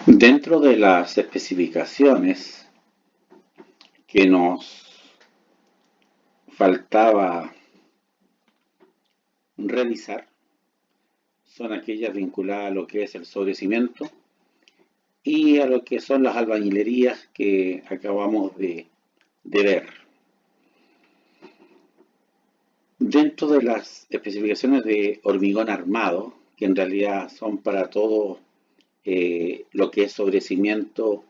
Dentro de las especificaciones que nos faltaba revisar son aquellas vinculadas a lo que es el sobrecimiento y a lo que son las albañilerías que acabamos de ver. Dentro de las especificaciones de hormigón armado, que en realidad son para todo lo que es sobrecimiento,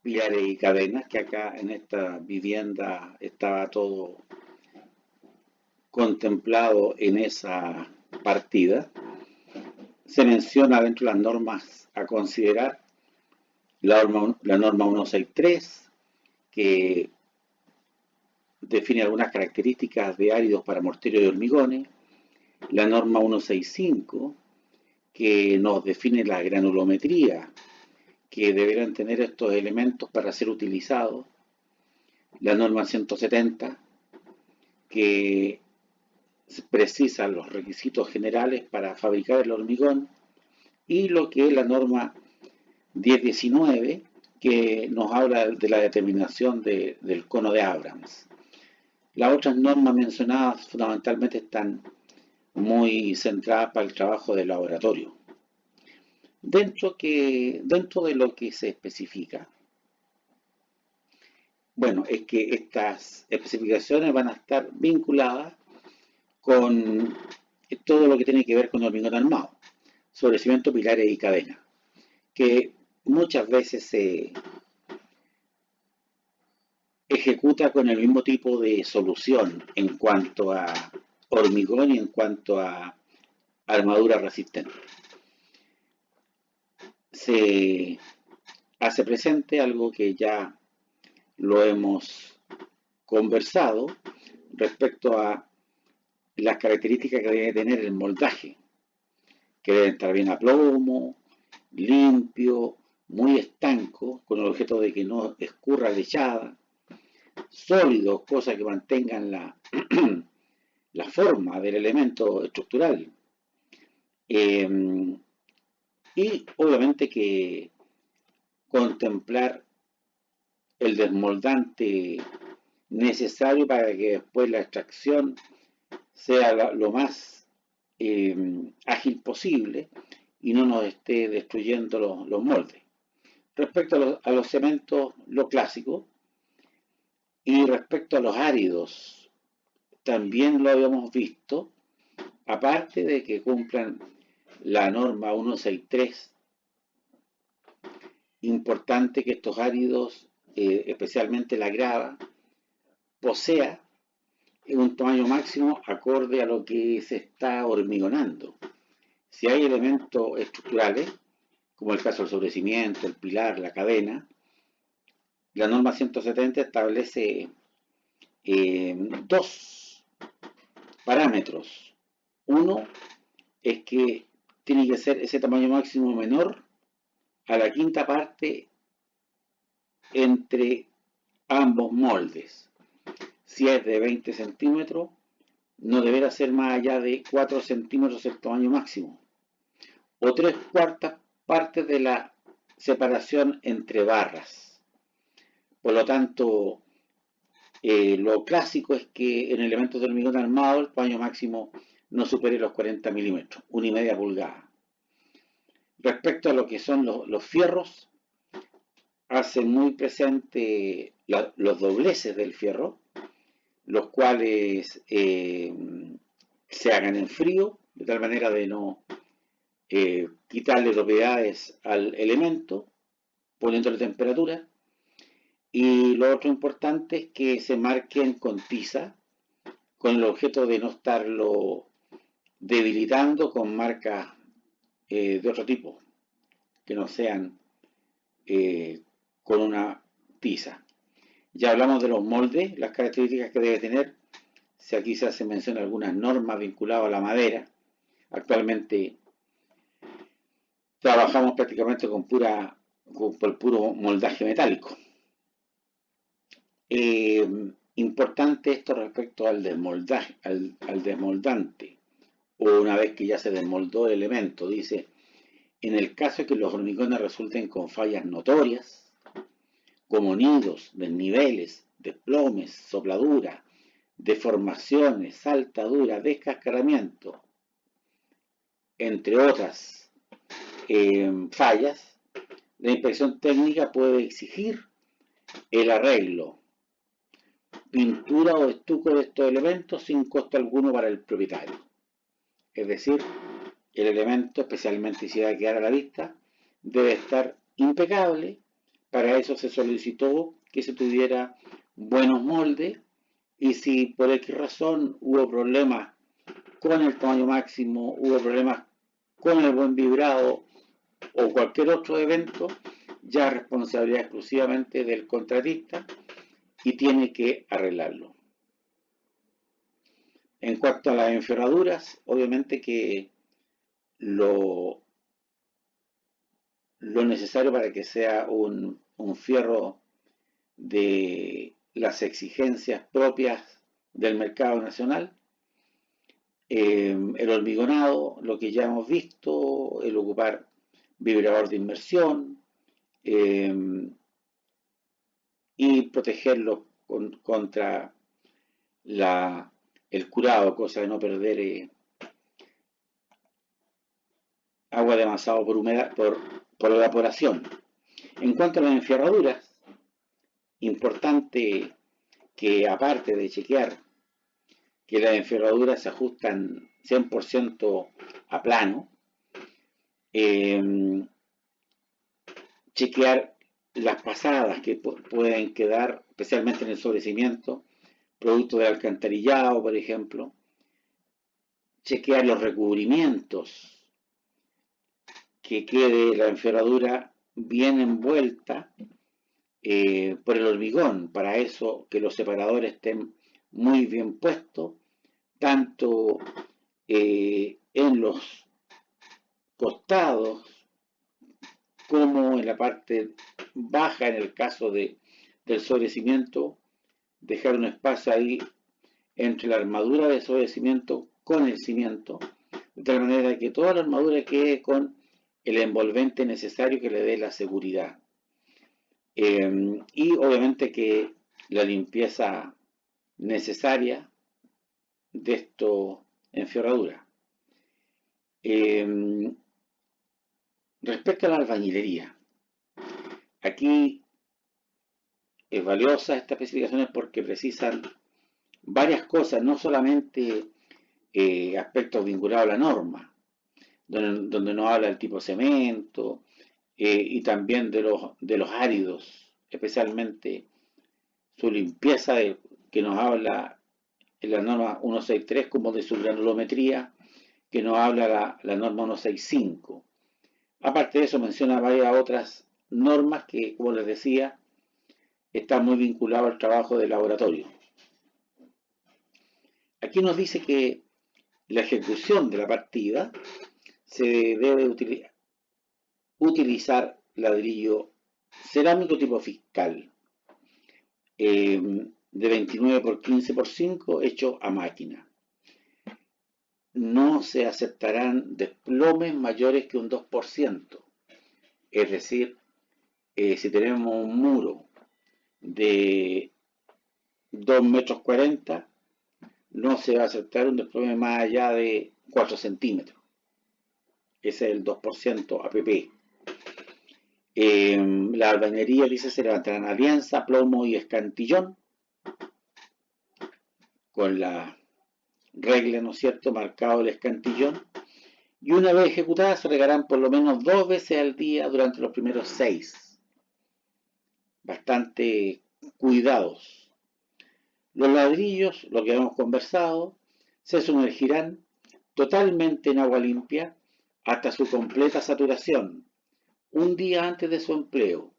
pilares y cadenas, que acá en esta vivienda estaba todo contemplado en esa partida, se menciona dentro de las normas a considerar la norma 163, que define algunas características de áridos para morteros y hormigones, la norma 165, que nos define la granulometría que deberán tener estos elementos para ser utilizados, la norma 170, que precisa los requisitos generales para fabricar el hormigón, y lo que es la norma 1019, que nos habla de la determinación del cono de Abrams. Las otras normas mencionadas fundamentalmente están muy centradas para el trabajo de laboratorio. Dentro de lo que se especifica, bueno, es que estas especificaciones van a estar vinculadas con todo lo que tiene que ver con hormigón armado, sobrecimiento, pilares y cadenas, que muchas veces se ejecuta con el mismo tipo de solución en cuanto a hormigón y en cuanto a armadura resistente. Se hace presente algo que ya lo hemos conversado respecto a las características que debe tener el moldaje, que debe estar bien a plomo, limpio, muy estanco, con el objeto de que no escurra lechada, sólidos, cosas que mantengan la forma del elemento estructural. Y obviamente que contemplar el desmoldante necesario para que después la extracción sea lo más ágil posible y no nos esté destruyendo los moldes. Respecto a los cementos, lo clásico, y respecto a los áridos, también lo habíamos visto, aparte de que cumplan la norma 163, importante que estos áridos, especialmente la grava, posea un tamaño máximo acorde a lo que se está hormigonando. Si hay elementos estructurales, como el caso del sobrecimiento, el pilar, la cadena, la norma 170 establece dos parámetros. Uno es que tiene que ser ese tamaño máximo menor a la quinta parte entre ambos moldes. Si es de 20 centímetros, no deberá ser más allá de 4 centímetros el tamaño máximo, o 3/4 partes de la separación entre barras. Por lo tanto, lo clásico es que en elementos de hormigón armado el tamaño máximo no supere los 40 milímetros, 1,5 pulgadas. Respecto a lo que son los fierros, hacen muy presente los dobleces del fierro, los cuales se hagan en frío, de tal manera de no quitarle propiedades al elemento, poniéndole temperatura. Y lo otro importante es que se marquen con tiza, con el objeto de no estarlo debilitando con marcas de otro tipo, que no sean con una tiza. Ya hablamos de los moldes, las características que debe tener. Si aquí se hace mención a algunas normas vinculadas a la madera. Actualmente trabajamos prácticamente con el puro moldaje metálico. Importante esto respecto al desmoldaje, al desmoldante, o una vez que ya se desmoldó el elemento, dice, En el caso de que los hormigones resulten con fallas notorias, como nidos, desniveles, desplomes, sopladuras, deformaciones, saltaduras, descascaramiento, entre otras fallas, la inspección técnica puede exigir el arreglo, pintura o estuco de estos elementos sin costo alguno para el propietario. Es decir, el elemento, especialmente si va a quedar a la vista, debe estar impecable. Para eso se solicitó que se tuviera buenos moldes, y si por X razón hubo problemas con el tamaño máximo, hubo problemas con el buen vibrado o cualquier otro evento, ya es responsabilidad exclusivamente del contratista y tiene que arreglarlo. En cuanto a las enferraduras, obviamente que lo necesario para que sea un fierro de las exigencias propias del mercado nacional, el hormigonado, lo que ya hemos visto, el ocupar vibrador de inmersión y protegerlo contra el curado, cosa de no perder agua demasiado por humedad, por evaporación. En cuanto a las enfierraduras, importante que aparte de chequear que las enferraduras se ajustan 100% a plano, chequear las pasadas que pueden quedar, especialmente en el sobrecimiento, producto de alcantarillado, por ejemplo, chequear los recubrimientos, que quede la enferradura bien envuelta por el hormigón, para eso que los separadores estén muy bien puestos, tanto en los costados como en la parte baja en el caso del sobrecimiento, dejar un espacio ahí entre la armadura de sobrecimiento con el cimiento, de tal manera que toda la armadura quede con el envolvente necesario que le dé la seguridad. Y obviamente que la limpieza necesaria de esto enferradura. Respecto a la albañilería, aquí es valiosa estas especificaciones porque precisan varias cosas, no solamente aspectos vinculados a la norma, donde nos habla del tipo de cemento y también de los áridos, especialmente su limpieza, que nos habla en la norma 163 como de su granulometría, que nos habla la norma 165. Aparte de eso menciona varias otras normas que, como les decía, están muy vinculadas al trabajo de laboratorio. Aquí nos dice que la ejecución de la partida se debe utilizar ladrillo cerámico tipo fiscal de 29 por 15 por 5 hecho a máquina. No se aceptarán desplomes mayores que un 2%. Es decir, si tenemos un muro de 2,40 metros, no se va a aceptar un desplome más allá de 4 centímetros. Ese es el 2% APP. La albañería, dice, se levantarán alianza, plomo y escantillón, con la regla, ¿no es cierto?, marcado el escantillón, y una vez ejecutadas se regarán por lo menos 2 veces al día durante los primeros 6. Bastante cuidados. Los ladrillos, lo que hemos conversado, se sumergirán totalmente en agua limpia hasta su completa saturación, un día antes de su empleo,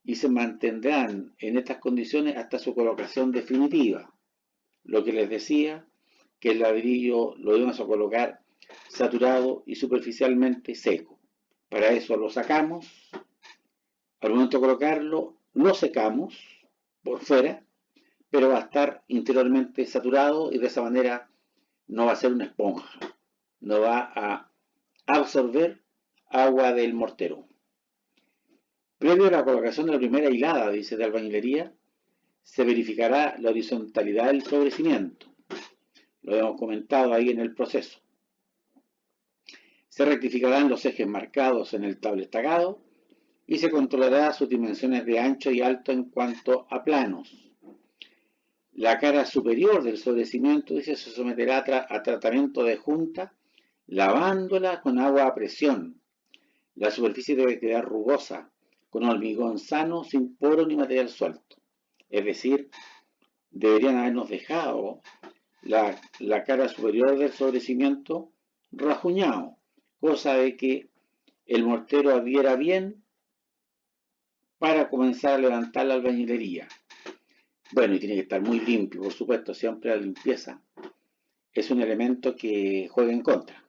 y se mantendrán en estas condiciones hasta su colocación definitiva. Lo que les decía, que el ladrillo lo íbamos a colocar saturado y superficialmente seco. Para eso lo sacamos, al momento de colocarlo, lo secamos por fuera, pero va a estar interiormente saturado y de esa manera no va a ser una esponja, no va a absorber agua del mortero. Previo a la colocación de la primera hilada, dice, de albañilería, se verificará la horizontalidad del sobrecimiento. Lo hemos comentado ahí en el proceso. Se rectificarán los ejes marcados en el tablestacado y se controlará sus dimensiones de ancho y alto en cuanto a planos. La cara superior del sobrecimiento, dice, se someterá a tratamiento de junta, lavándola con agua a presión. La superficie debe quedar rugosa, con hormigón sano, sin poro ni material suelto. Es decir, deberían habernos dejado la cara superior del sobrecimiento rajuñado, cosa de que el mortero adhiera bien para comenzar a levantar la albañilería. Bueno, y tiene que estar muy limpio, por supuesto, siempre la limpieza es un elemento que juega en contra.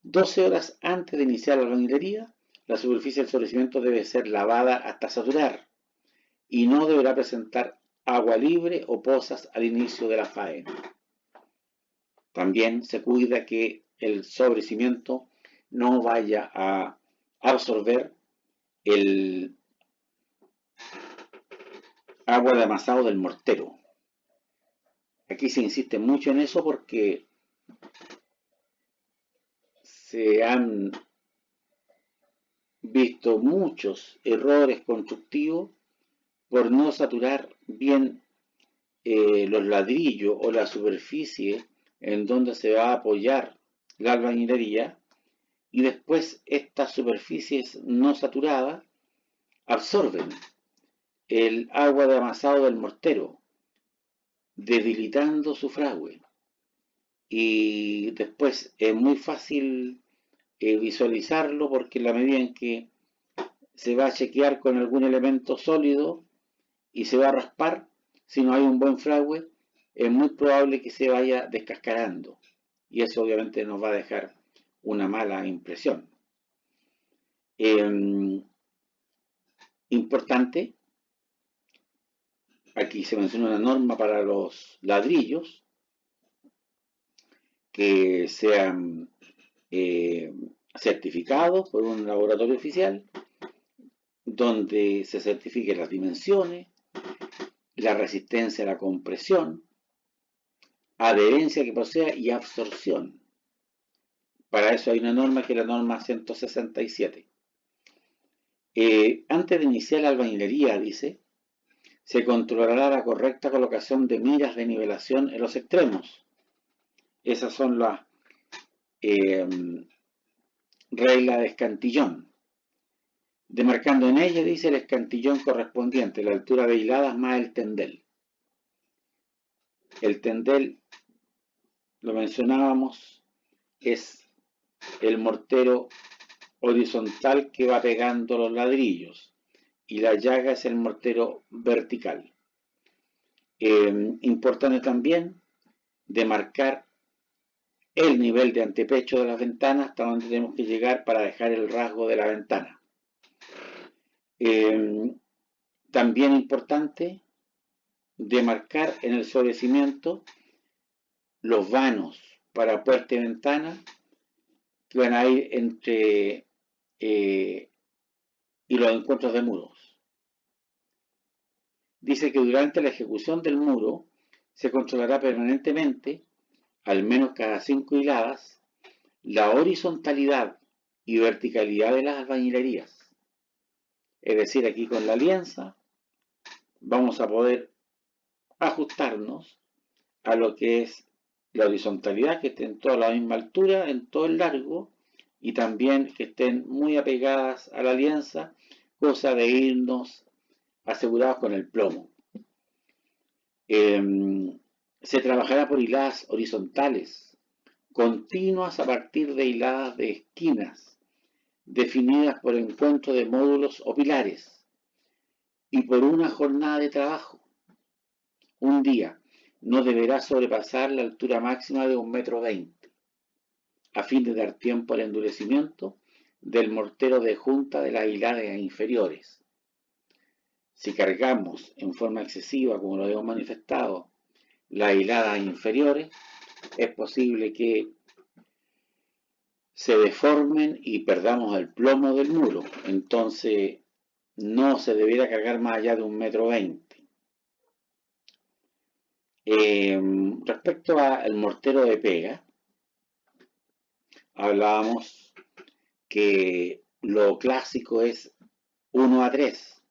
12 horas antes de iniciar la albañilería, la superficie del sobrecimiento debe ser lavada hasta saturar y no deberá presentar agua libre o pozas al inicio de la faena. También se cuida que el sobrecimiento no vaya a absorber el agua de amasado del mortero. Aquí se insiste mucho en eso porque se han visto muchos errores constructivos por no saturar bien los ladrillos o la superficie en donde se va a apoyar la albañilería, y después estas superficies no saturadas absorben el agua de amasado del mortero, debilitando su fragüe. Y después es muy fácil visualizarlo porque en la medida en que se va a chequear con algún elemento sólido y se va a raspar, si no hay un buen fragüe, es muy probable que se vaya descascarando. Y eso obviamente nos va a dejar una mala impresión. Importante, aquí se menciona una norma para los ladrillos que sean certificados por un laboratorio oficial, donde se certifiquen las dimensiones, la resistencia a la compresión, adherencia que posea y absorción. Para eso hay una norma que es la norma 167. Antes de iniciar la albañilería, dice, se controlará la correcta colocación de miras de nivelación en los extremos. Esas son las reglas de escantillón. Demarcando en ella, dice, el escantillón correspondiente, la altura de hiladas más el tendel. El tendel, lo mencionábamos, es el mortero horizontal que va pegando los ladrillos y la llaga es el mortero vertical. Importante también demarcar el nivel de antepecho de las ventanas hasta donde tenemos que llegar para dejar el rasgo de la ventana. También importante demarcar en el sobrecimiento los vanos para puerta y ventana que van a ir entre y los encuentros de muros. Dice que durante la ejecución del muro se controlará permanentemente, al menos cada 5 hiladas, la horizontalidad y verticalidad de las albañilerías. Es decir, aquí con la lienza vamos a poder ajustarnos a lo que es la horizontalidad, que estén toda a la misma altura, en todo el largo, y también que estén muy apegadas a la lienza, cosa de irnos asegurados con el plomo. Se trabajará por hiladas horizontales, continuas a partir de hiladas de esquinas, definidas por encuentro de módulos o pilares, y por una jornada de trabajo. Un día no deberá sobrepasar la altura máxima de 1,20 m, a fin de dar tiempo al endurecimiento del mortero de junta de las hiladas inferiores. Si cargamos en forma excesiva, como lo hemos manifestado, las hiladas inferiores, es posible que se deformen y perdamos el plomo del muro. Entonces no se debiera cargar más allá de 1,20 m. Respecto al mortero de pega, hablábamos que lo clásico es 1:3.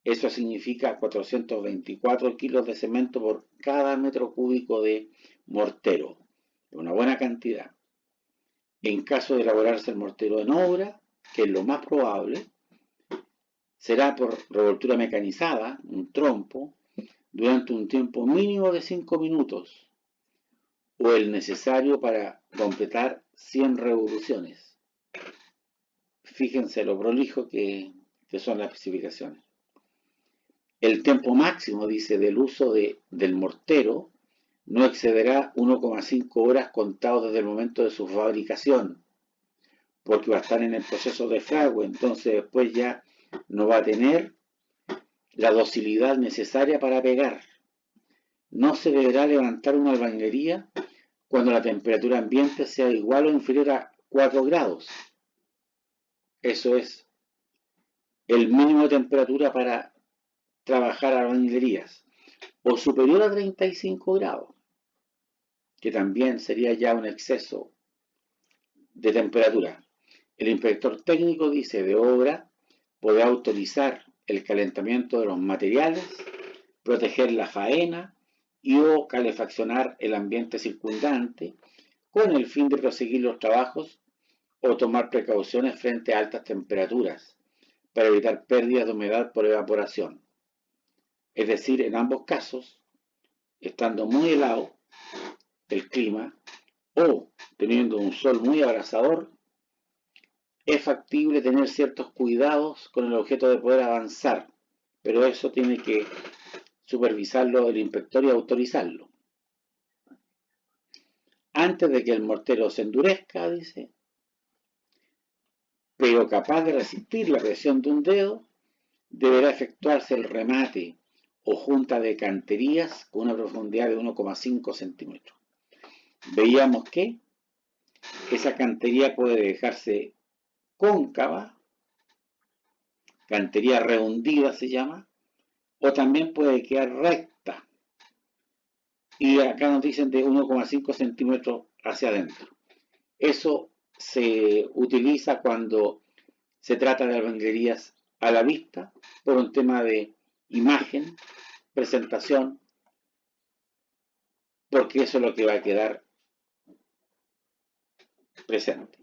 Eso significa 424 kilos de cemento por cada metro cúbico de mortero. Una buena cantidad. En caso de elaborarse el mortero en obra, que es lo más probable, será por revoltura mecanizada, un trompo, durante un tiempo mínimo de 5 minutos o el necesario para completar 100 revoluciones. Fíjense lo prolijo que son las especificaciones. El tiempo máximo, dice, del uso del mortero no excederá 1,5 horas contado desde el momento de su fabricación, porque va a estar en el proceso de fragua, entonces después ya no va a tener la docilidad necesaria para pegar. No se deberá levantar una albañilería cuando la temperatura ambiente sea igual o inferior a 4 grados. Eso es el mínimo de temperatura para trabajar albañilerías, o superior a 35 grados, que también sería ya un exceso de temperatura. El inspector técnico, dice, de obra podrá autorizar el calentamiento de los materiales, proteger la faena y o calefaccionar el ambiente circundante con el fin de proseguir los trabajos o tomar precauciones frente a altas temperaturas para evitar pérdidas de humedad por evaporación. Es decir, en ambos casos, estando muy helado el clima o teniendo un sol muy abrasador, es factible tener ciertos cuidados con el objeto de poder avanzar, pero eso tiene que supervisarlo el inspector y autorizarlo. Antes de que el mortero se endurezca, dice, pero capaz de resistir la presión de un dedo, deberá efectuarse el remate o junta de canterías con una profundidad de 1,5 centímetros. Veíamos que esa cantería puede dejarse cóncava, cantería rehundida se llama, o también puede quedar recta. Y acá nos dicen de 1,5 centímetros hacia adentro. Eso se utiliza cuando se trata de albañilerías a la vista por un tema de imagen, presentación, porque eso es lo que va a quedar presente.